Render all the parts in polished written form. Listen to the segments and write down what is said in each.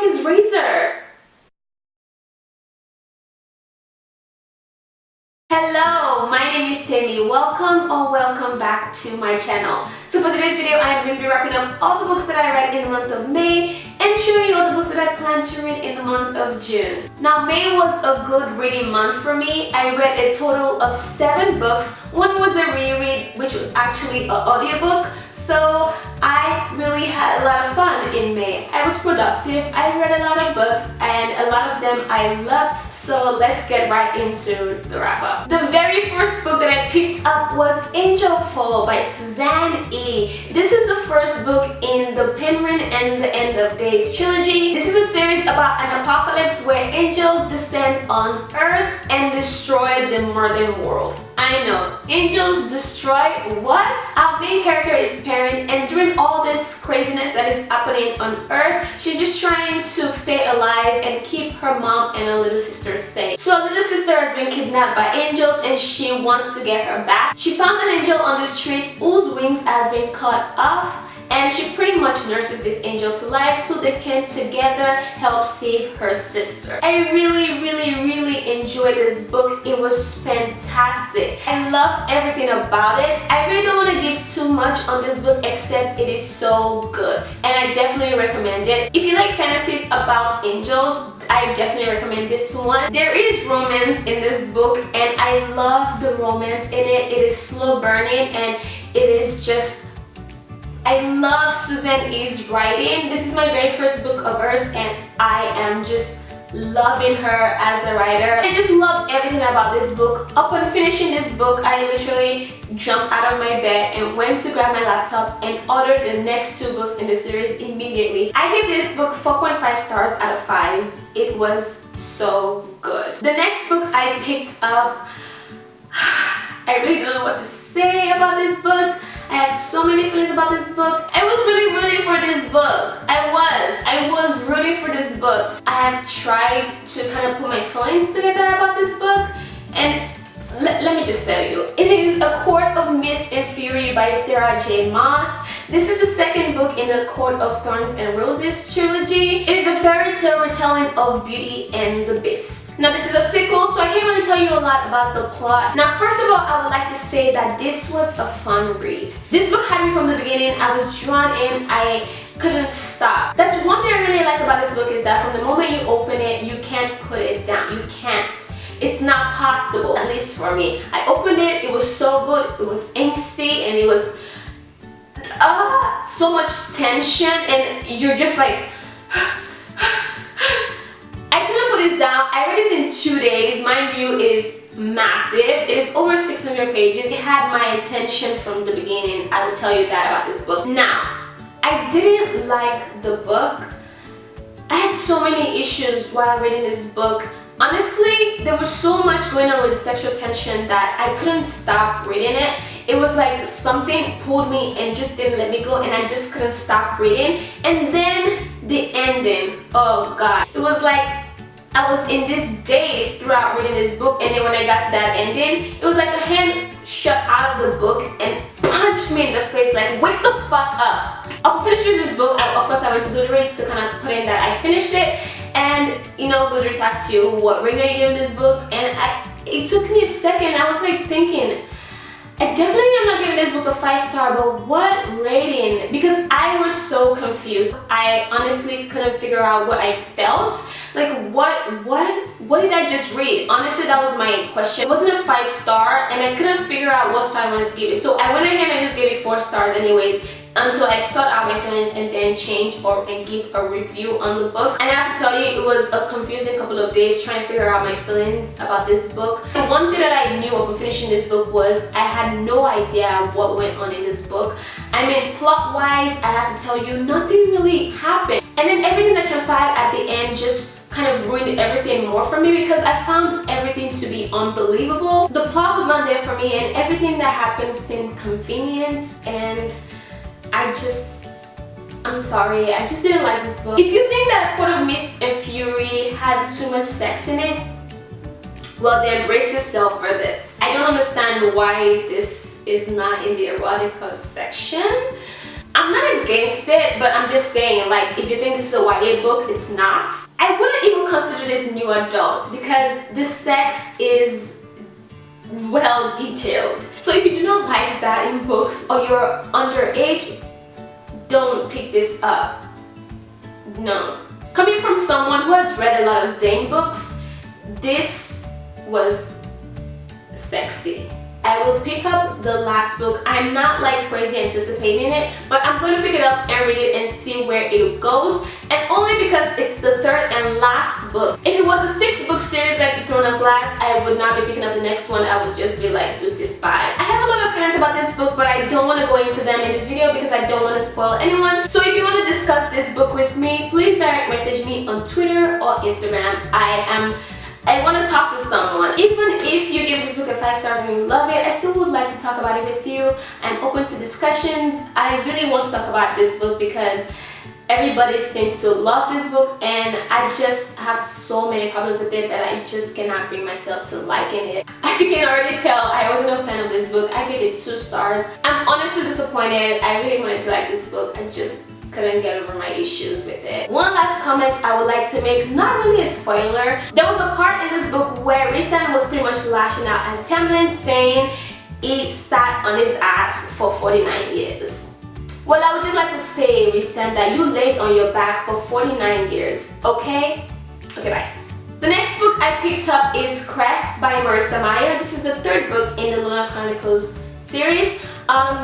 fuck is Razor? Hello, my name is Tammy. Welcome back to my channel. So for today's video, I am going to be wrapping up all the books that I read in the month of May and showing you all the books that I plan to read in the month of June. Now, May was a good reading month for me. I read a total of 7 books. One was a reread, which was actually an audiobook. So I really had a lot of fun in May. I was productive. I read a lot of books and a lot of them I loved. So let's get right into the wrap up. The very first book that I picked up was Angel Fall by Suzanne E. This is the first book in the Penguin and the End of Days trilogy. This is a series about an apocalypse where angels descend on Earth and destroy the modern world. I know, angels destroy what? Our main character is Perrin, and during all this craziness that is happening on Earth, she's just trying to stay alive and keep her mom and her little sister safe. So her little sister has been kidnapped by angels and she wants to get her back. She found an angel on the streets whose wings has been cut off, and she pretty much nurses this angel to life so they can together help save her sister. I really enjoyed this book. It was fantastic. I loved everything about it. I really don't want to give too much on this book except it is so good and I definitely recommend it. If you like fantasies about angels, I definitely recommend this one. There is romance in this book and I love the romance in it. It is slow burning and it is just, I love Suzanne E's writing. This is my very first book of hers and I am just loving her as a writer. I just love everything about this book. Upon finishing this book, I literally jumped out of my bed and went to grab my laptop and ordered the next 2 books in the series immediately. I give this book 4.5 stars out of 5. It was so good. The next book I picked up, I really don't know what to say about this book. I have so many feelings about this book. I was really rooting for this book. I was rooting for this book. I have tried to kind of put my feelings together about this book, and let me just tell you, it is A Court of Mist and Fury by Sarah J. Maas. This is the second book in the Court of Thorns and Roses trilogy. It is a fairy tale retelling of Beauty and the Beast. Now this is a sequel, so I can't really tell you a lot about the plot. Now first of all, I would like to say that this was a fun read. This book had me from the beginning. I was drawn in. I couldn't stop. That's one thing I really like about this book, is that from the moment you open it, you can't put it down. You can't. It's not possible, at least for me. I opened it, it was so good. It was angsty and it was so much tension and you're just like I couldn't put this down. I read this in 2 days. Mind you, it is massive. It is over 600 pages. It had my attention from the beginning. I will tell you that about this book. Now, I didn't like the book. I had so many issues while reading this book. Honestly, there was so much going on with sexual tension that I couldn't stop reading it. It was like something pulled me and just didn't let me go, and I just couldn't stop reading. And then the ending, oh god. It was like I was in this daze throughout reading this book, and then when I got to that ending, it was like a hand shut out of the book and punched me in the face like, wake the fuck up. After finishing this book, of course I went to Goodreads to kind of put in that I finished it. And you know, Goodreads asks you what rating you give this book, and it took me a second. I was like thinking, I definitely am not giving this book a 5-star, but what rating? Because I was so confused. I honestly couldn't figure out what I felt. Like what did I just read? Honestly, that was my question. It wasn't a 5-star and I couldn't figure out what star I wanted to give it. So I went ahead and just gave it 4 stars anyways, until I sort out my feelings and then change and give a review on the book. And I have to tell you, it was a confusing couple of days trying to figure out my feelings about this book. The one thing that I knew upon finishing this book was I had no idea what went on in this book. I mean, plot wise, I have to tell you, nothing really happened. And then everything that transpired at the end just kind of ruined everything more for me, because I found everything to be unbelievable. The plot was not there for me and everything that happened seemed convenient, and I'm sorry, I just didn't like this book. If you think that Court of Mist and Fury had too much sex in it, well then brace yourself for this. I don't understand why this is not in the erotica section. I'm not against it, but I'm just saying, like, if you think this is a YA book, it's not. I wouldn't even consider this new adult because the sex is well detailed. So if you do not like that in books or you're underage, don't pick this up. No. Coming from someone who has read a lot of Zane books, this was sexy. I will pick up the last book. I'm not like crazy anticipating it, but I'm going to pick it up and read it and see where it goes. And only because it's the third and last book. If it was a 6-book series like The Throne of Glass, I would not be picking up the next one. I would just be like, deuces, bye. I have a lot of feelings about this book, but I don't want to go into them in this video because I don't want to spoil anyone. So if you want to discuss this book with me, please direct message me on Twitter or Instagram. I want to talk to someone. Even if you give this book a 5 stars and you love it, I still would like to talk about it with you. I'm open to discussions. I really want to talk about this book because everybody seems to love this book and I just have so many problems with it that I just cannot bring myself to liking it. As you can already tell, I wasn't a fan of this book. I gave it 2 stars. I'm honestly disappointed. I really wanted to like this book. I just couldn't get over my issues with it. One last comment I would like to make, not really a spoiler. There was a part in this book where Rhysand was pretty much lashing out at Tamlin, saying he sat on his ass for 49 years. Well, I would just like to say, Rhysand, that you laid on your back for 49 years, okay? Okay, bye. The next book I picked up is Cress by Marissa Meyer. This is the 3rd book in the Lunar Chronicles series.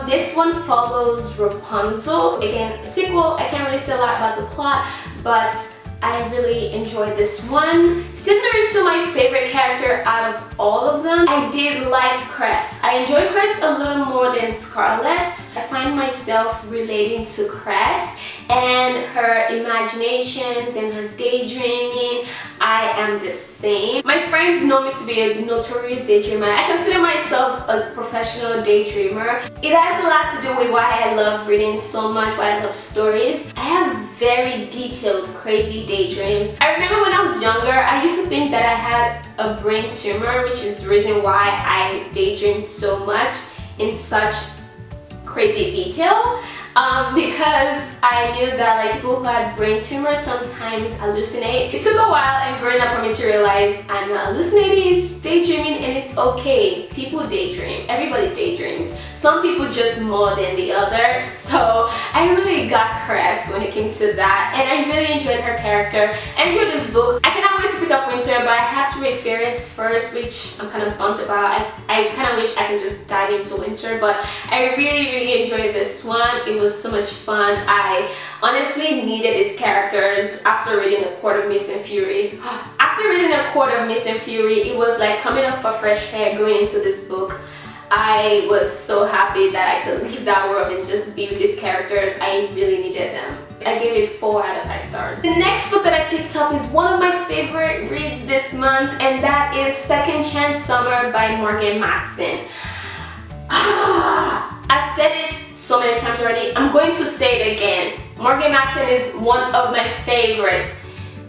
This one follows Rapunzel. Again, sequel. I can't really say a lot about the plot, but I really enjoyed this one. Cinder to my favorite character out of all of them. I did like Cress. I enjoyed Cress a little more than Scarlet. I find myself relating to Cress and her imaginations and her daydreaming. I am the same. My friends know me to be a notorious daydreamer. I consider myself a professional daydreamer. It has a lot to do with why I love reading so much, why I love stories. I have very detailed, crazy daydreams. I remember when I was younger, I used to think that I had a brain tumor, which is the reason why I daydream so much in such crazy detail. Because I knew that like people who had brain tumors sometimes hallucinate. It took a while and growing up for me to realize I'm not hallucinating, it's daydreaming, and it's okay. People daydream. Everybody daydreams. Some people just more than the other. So I really got Cress when it came to that, and I really enjoyed her character. I enjoyed this book. I cannot wait to pick up Winter, but I have to read Fairies first, which I'm kind of bummed about. I kind of wish I could just dive into Winter, but I really enjoyed this one. It was so much fun. I honestly needed its characters after reading A Court of Mist and Fury. After reading A Court of Mist and Fury, it was like coming up for fresh air going into this book. I was so happy that I could leave that world and just be with these characters. I really needed them. I gave it 4 out of 5 stars. The next book that I picked up is one of my favorite reads this month, and that is Second Chance Summer by Morgan Matson. I've said it so many times already. I'm going to say it again. Morgan Matson is one of my favorites.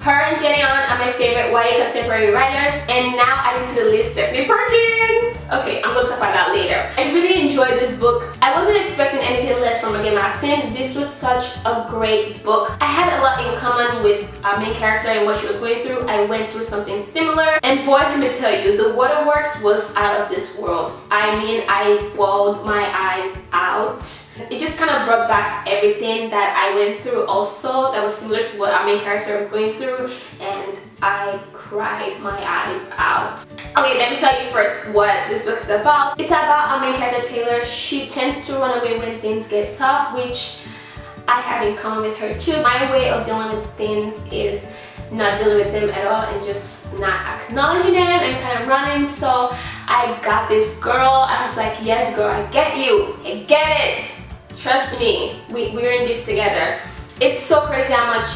Her and Jenny Allen are my favorite YA contemporary writers, and now adding to the list, Stephanie Perkins. Okay, I'm going to talk about that later. I really enjoyed this book. I wasn't expecting anything less from Morgan Matson. This was such a great book. I had a lot in common with our main character and what she was going through. I went through something similar, and boy, let me tell you, the waterworks was out of this world. I mean, I bawled my eyes out. It just kind of brought back everything that I went through also that was similar to what our main character was going through, and I cried my eyes out. Okay, let me tell you first what this book is about. It's about our main character Taylor. She tends to run away when things get tough, which I have in common with her too. My way of dealing with things is not dealing with them at all and just not acknowledging them and kind of running. So I got this girl. I was like, yes girl, I get you. I get it. Trust me, we're in this together. It's so crazy how much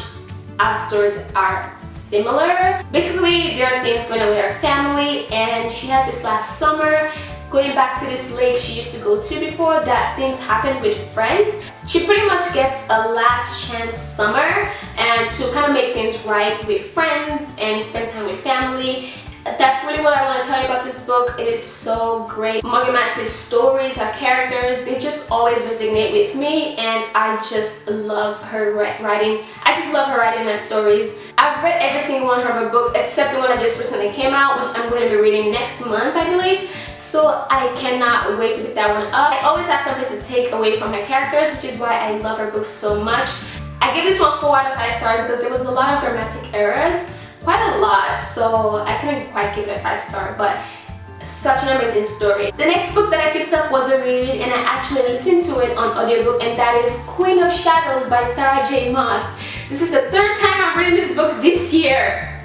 our stories are similar. Basically, there are things going on with her family, and she has this last summer going back to this lake she used to go to before that things happened with friends. She pretty much gets a last chance summer and to kind of make things right with friends and spend time with family. that's really what I want to tell you about this book. It is so great. Mogimatsu's stories, her characters, they just always resonate with me, and I just love her writing. I just love her writing my stories. I've read every single one of her book except the one that just recently came out, which I'm going to be reading next month, I believe. So I cannot wait to pick that one up. I always have something to take away from her characters, which is why I love her books so much. I give this one 4 out of 5 stars because there was a lot of grammatic errors. Quite a lot, so I couldn't quite give it a 5-star, but such an amazing story. The next book that I picked up was a reread, and I actually listened to it on audiobook, and that is Queen of Shadows by Sarah J. Maas. This is the 3rd time I'm reading this book this year.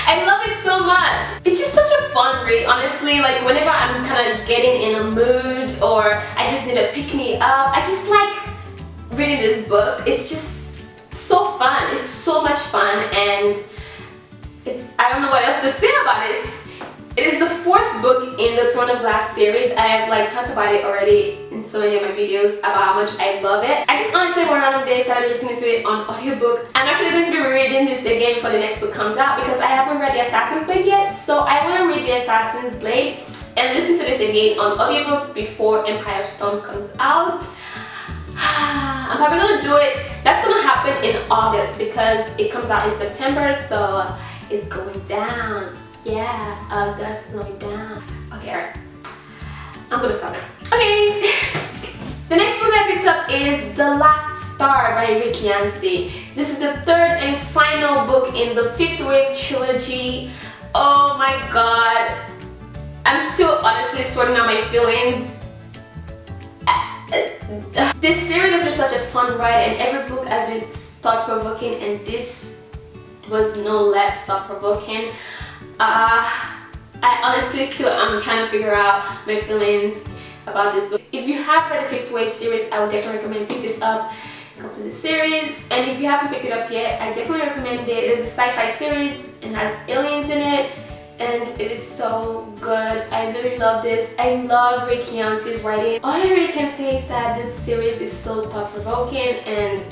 I love it so much. It's just such a fun read, honestly. Like whenever I'm kind of getting in a mood or I just need to pick me up, I just like reading this book. It's just so fun. It's so much fun, and I don't know what else to say about it. It is the 4th book in the Throne of Glass series. I have like talked about it already in so many of my videos about how much I love it. I just honestly one random day started listening to it on audiobook. I'm actually going to be rereading this again before the next book comes out because I haven't read The Assassin's Blade yet. So I want to read The Assassin's Blade and listen to this again on audiobook before Empire of Stone comes out. I'm probably gonna do it. That's gonna happen in August because it comes out in September, so it's going down. Yeah, August is going down. Okay, alright. I'm gonna stop now. Okay. The next book I picked up is The Last Star by Rick Yancey. This is the 3rd and final book in the 5th Wave trilogy. Oh my god. I'm still honestly sorting out my feelings. This series has been such a fun ride, and every book has been thought-provoking, and this was no less thought-provoking. I honestly still am trying to figure out my feelings about this book. If you have read the 5th Wave series, I would definitely recommend pick this up, go to the series. And if you haven't picked it up yet, I definitely recommend it. It is a sci-fi series and has aliens in it, and it is so good. I really love this. I love Rick Yancey's writing. All I really can say is that this series is so thought-provoking, and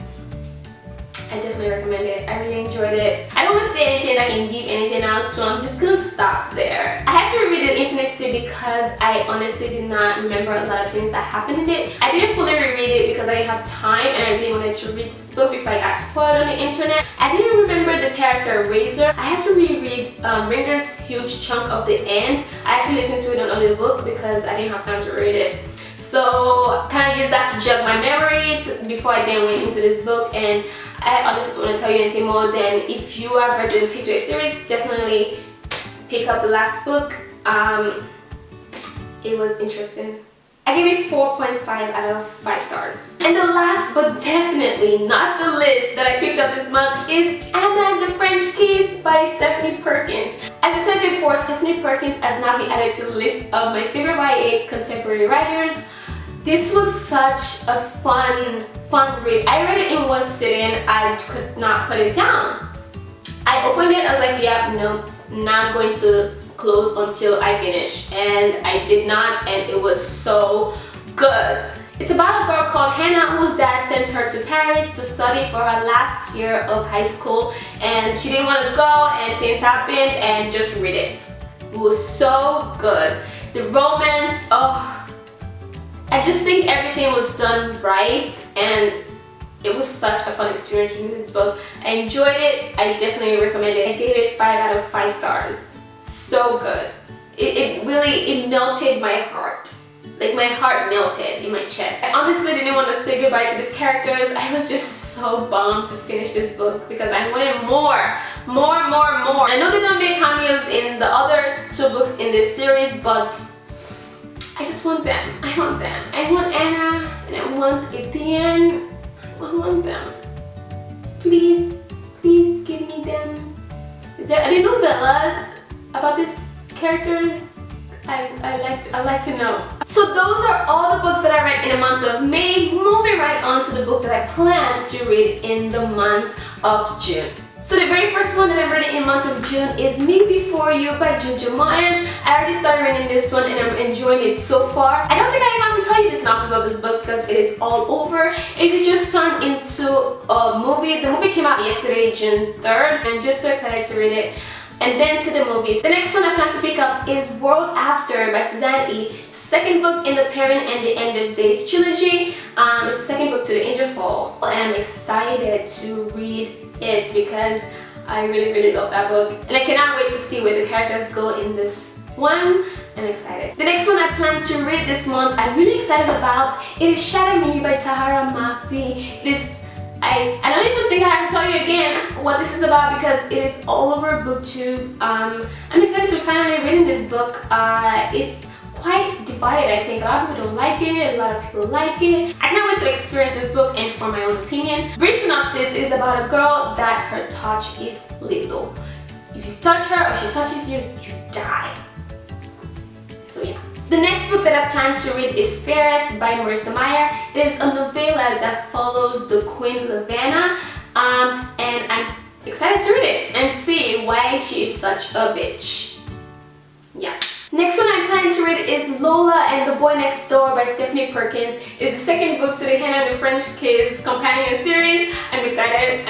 I definitely recommend it. I really enjoyed it. I don't want to say anything I can give anything out, so I'm just gonna stop there. I had to reread The Infinite Sea because I honestly did not remember a lot of things that happened in it. I didn't fully reread it because I didn't have time, and I really wanted to read this book before I got spoiled on the internet. I didn't remember the character Razor. I had to reread Ringer's huge chunk of the end. I actually listened to it on audiobook because I didn't have time to read it. So kind of used that to jog my memory before I then went into this book. And I honestly don't want to tell you anything more than if you have read the 5th Wave series, definitely pick up the last book. It was interesting. I gave it 4.5 out of 5 stars. And the last but definitely not the least that I picked up this month is Anna and the French Kiss by Stephanie Perkins. As I said before, Stephanie Perkins has now been added to the list of my favorite YA contemporary writers. This was such a fun read. I read it in one sitting. I could not put it down. I opened it, I was like, yeah, no, not going to close until I finish, and I did not, and it was so good. It's about a girl called Hannah whose dad sent her to Paris to study for her last year of high school, and she didn't want to go, and things happened, and just read it. It was so good. The romance, oh, I just think everything was done right, and it was such a fun experience reading this book. I enjoyed it. I definitely recommend it. I gave it 5 out of 5 stars. So good. It really melted my heart. Like my heart melted in my chest. I honestly didn't want to say goodbye to these characters. I was just so bummed to finish this book because I wanted more. I know they're gonna make cameos in the other 2 books in this series, but I just want them. I want them. I want Anna and I want Etienne. I want them. Please give me them. Are there novellas about these characters? I like to know. So those are all the books that I read in the month of May. Moving right on to the books that I plan to read in the month of June. So the very first one that I read in the month of June is Me Before You by Jojo Myers. I already started reading this one and I'm enjoying it so far. I don't think I even have to tell you the synopsis of this book because it is all over. It is just turned into a movie. The movie came out yesterday, June 3rd. I'm just so excited to read it. and then to the movies. The next one I plan to pick up is World After by Suzanne E. Second book in the Parent and the End of Days trilogy. It's the second book to the Angel Fall, and I'm excited to read it because I really love that book, and I cannot wait to see where the characters go in this one. I'm excited. The next one I plan to read this month, I'm really excited about. It is Shatter Me by Tahara Mafi. It is, I don't even think I have to tell you again what this is about because it is all over BookTube. I'm excited to finally reading this book. It's quite divided, I think. A lot of people don't like it, a lot of people like it. I cannot wait to experience this book and form my own opinion. Brief synopsis is about a girl that her touch is lethal. If you touch her or she touches you, you die. So yeah. The next book that I plan to read is Fairest by Marissa Meyer. It is a novella that follows the Queen Lavanna, and I'm excited to read it and see why she is such a bitch. Yeah. Next one I'm planning to read is Lola and the Boy Next Door by Stephanie Perkins. It's the second book to the Hannah and the French Kiss companion series. I'm excited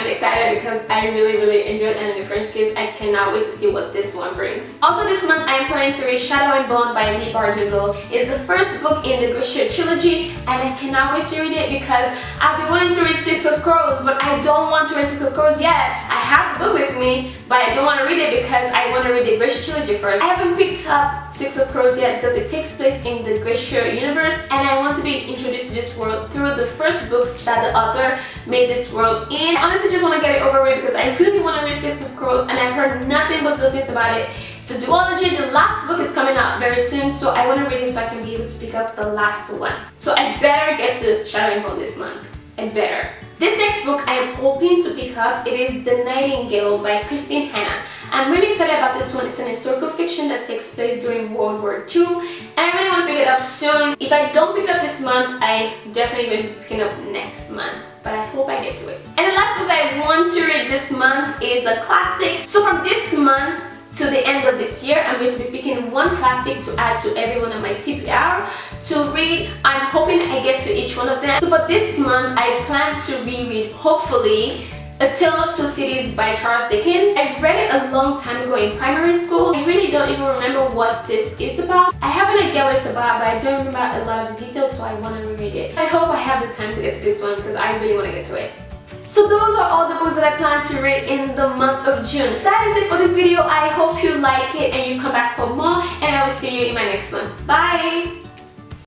because I really enjoyed Hannah and the French Kiss. I cannot wait to see what this one brings. Also this month I'm planning to read Shadow and Bone by Leigh Bardugo. It's the first book in the Grisha trilogy, and I cannot wait to read it because I've been wanting to read Six of Crows, but I don't want to read Six of Crows yet. I have the book with me, but I don't want to read it because I want to read the Grisha trilogy first. I haven't picked up Six of Crows yet because it takes place in the Grisha universe, and I want to be introduced to this world through the first books that the author made this world in. I honestly just want to get it over with because I really want to read Six of Crows, and I've heard nothing but good things about it. It's a duology. The last book is coming out very soon, so I want to read it so I can be able to pick up the last one. So I better get to Shadow and Bone this month. I better. This next book I am hoping to pick up, it is The Nightingale by Christine Hanna. I'm really excited about this one. It's an historical fiction that takes place during World War II, and I really want to pick it up soon. If I don't pick it up this month, I definitely will be picking up next month, but I hope I get to it. And the last book I want to read this month is a classic. So from this month to the end of this year, I'm going to be picking one classic to add to every one of my TBR to read. I'm hoping I get to each one of them. So for this month, I plan to reread, hopefully, A Tale of Two Cities by Charles Dickens. I read it a long time ago in primary school. I really don't even remember what this is about. I have an idea what it's about, but I don't remember a lot of the details, so I want to reread it. I hope I have the time to get to this one because I really want to get to it. So those are all the books that I plan to read in the month of June. That is it for this video. I hope you like it and you come back for more, and I will see you in my next one. Bye!